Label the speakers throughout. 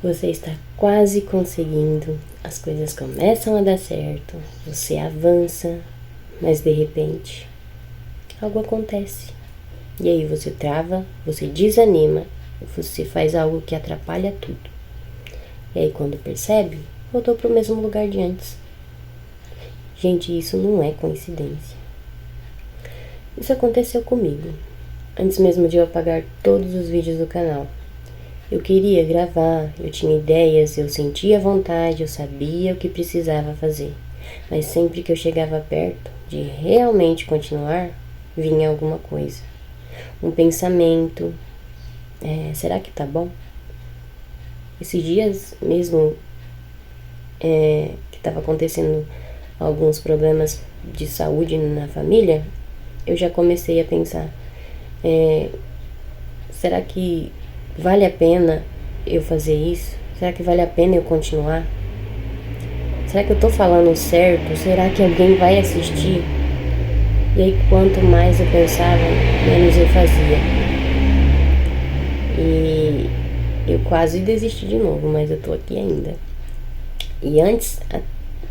Speaker 1: Você está quase conseguindo, as coisas começam a dar certo, você avança, mas de repente algo acontece. E aí você trava, você desanima, você faz algo que atrapalha tudo. E aí quando percebe, voltou para o mesmo lugar de antes. Gente, isso não é coincidência. Isso aconteceu comigo, antes mesmo de eu apagar todos os vídeos do canal. Eu queria gravar, eu tinha ideias, eu sentia vontade, eu sabia o que precisava fazer. Mas sempre que eu chegava perto de realmente continuar, vinha alguma coisa. Um pensamento. Será que tá bom? Esses dias mesmo que estava acontecendo alguns problemas de saúde na família, eu já comecei a pensar, será que vale a pena eu fazer isso? Será que vale a pena eu continuar? Será que eu tô falando certo? Será que alguém vai assistir? E aí quanto mais eu pensava, menos eu fazia. E eu quase desisti de novo, mas eu tô aqui ainda. E antes,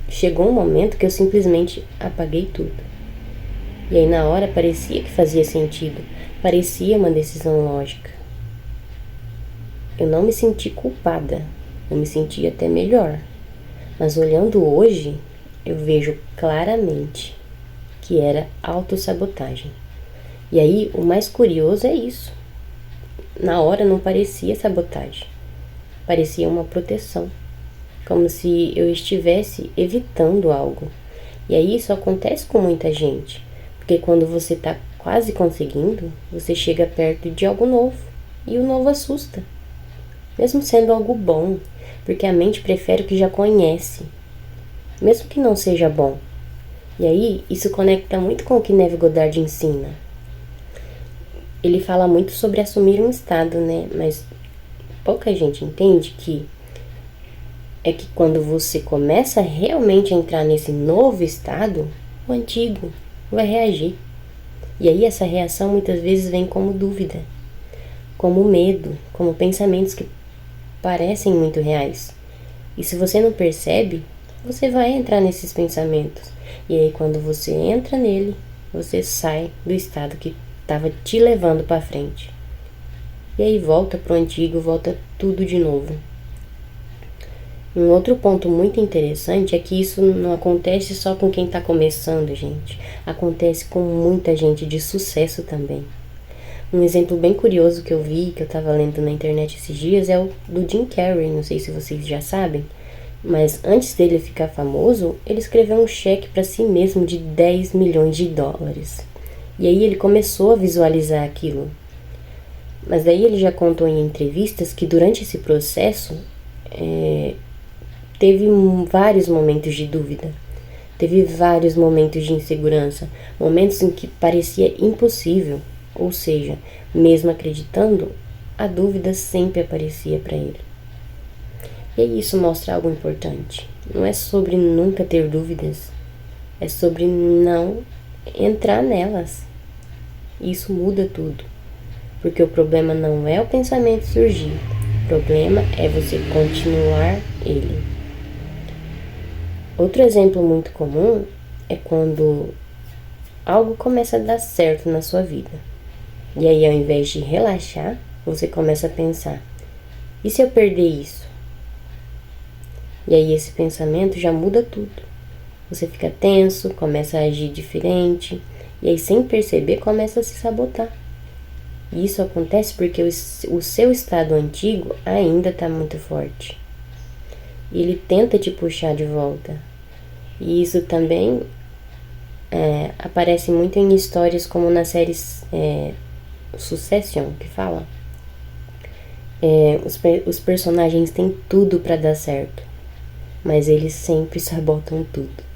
Speaker 1: chegou um momento que eu simplesmente apaguei tudo. E aí na hora parecia que fazia sentido, parecia uma decisão lógica. Eu não me senti culpada, eu me senti até melhor. Mas olhando hoje, eu vejo claramente que era autossabotagem. E aí o mais curioso é isso. Na hora não parecia sabotagem, parecia uma proteção, como se eu estivesse evitando algo. E aí isso acontece com muita gente, porque quando você está quase conseguindo, você chega perto de algo novo, e o novo assusta, mesmo sendo algo bom, porque a mente prefere o que já conhece, mesmo que não seja bom. E aí isso conecta muito com o que Neville Goddard ensina. Ele fala muito sobre assumir um estado, né? Mas pouca gente entende que quando você começa realmente a entrar nesse novo estado, o antigo vai reagir. E aí essa reação muitas vezes vem como dúvida, como medo, como pensamentos que parecem muito reais. E se você não percebe, você vai entrar nesses pensamentos. E aí quando você entra nele, você sai do estado que estava te levando para frente. E aí volta pro antigo, volta tudo de novo. Um outro ponto muito interessante é que isso não acontece só com quem está começando, gente. Acontece com muita gente de sucesso também. Um exemplo bem curioso que eu vi, que eu estava lendo na internet esses dias, é o do Jim Carrey. Não sei se vocês já sabem, mas antes dele ficar famoso, ele escreveu um cheque para si mesmo de 10 milhões de dólares. E aí ele começou a visualizar aquilo. Mas daí ele já contou em entrevistas que durante esse processo teve vários momentos de dúvida, teve vários momentos de insegurança, momentos em que parecia impossível, ou seja, mesmo acreditando, a dúvida sempre aparecia para ele. E isso mostra algo importante. Não é sobre nunca ter dúvidas, é sobre não entrar nelas. Isso muda tudo, porque o problema não é o pensamento surgir, o problema é você continuar ele. Outro exemplo muito comum é quando algo começa a dar certo na sua vida. E aí, ao invés de relaxar, você começa a pensar: e se eu perder isso? E aí esse pensamento já muda tudo. Você fica tenso, começa a agir diferente, e aí sem perceber começa a se sabotar. E isso acontece porque o seu estado antigo ainda está muito forte. E ele tenta te puxar de volta. E isso também aparece muito em histórias como na série Succession, que fala. Os personagens têm tudo para dar certo, mas eles sempre sabotam tudo.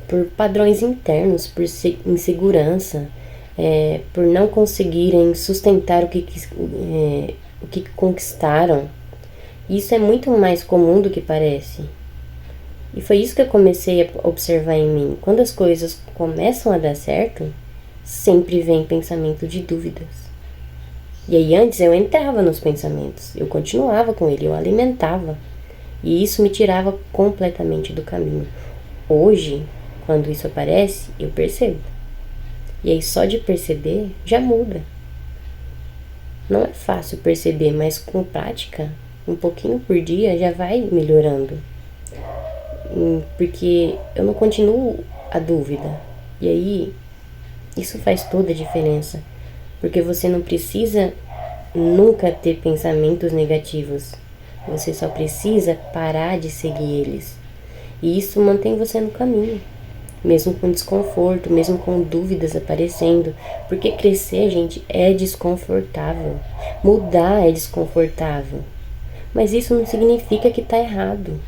Speaker 1: Por padrões internos, por insegurança, por não conseguirem sustentar o que conquistaram. Isso é muito mais comum do que parece. E foi isso que eu comecei a observar em mim. Quando as coisas começam a dar certo, sempre vem pensamento de dúvidas. E aí antes eu entrava nos pensamentos, eu continuava com ele, eu alimentava. E isso me tirava completamente do caminho. Hoje, quando isso aparece, eu percebo. E aí só de perceber já muda. Não é fácil perceber, mas com prática, um pouquinho por dia já vai melhorando. Porque eu não continuo a dúvida. E aí, isso faz toda a diferença. Porque você não precisa nunca ter pensamentos negativos. Você só precisa parar de seguir eles. E isso mantém você no caminho. Mesmo com desconforto, mesmo com dúvidas aparecendo. Porque crescer, gente, é desconfortável. Mudar é desconfortável. Mas isso não significa que tá errado.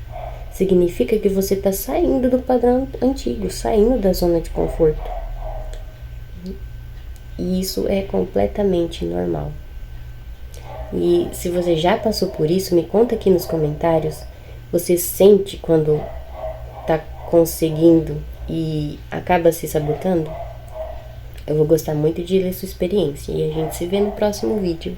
Speaker 1: Significa que você tá saindo do padrão antigo, saindo da zona de conforto. E isso é completamente normal. E se você já passou por isso, me conta aqui nos comentários. Você sente quando tá conseguindo e acaba se sabotando? Eu vou gostar muito de ler sua experiência e a gente se vê no próximo vídeo.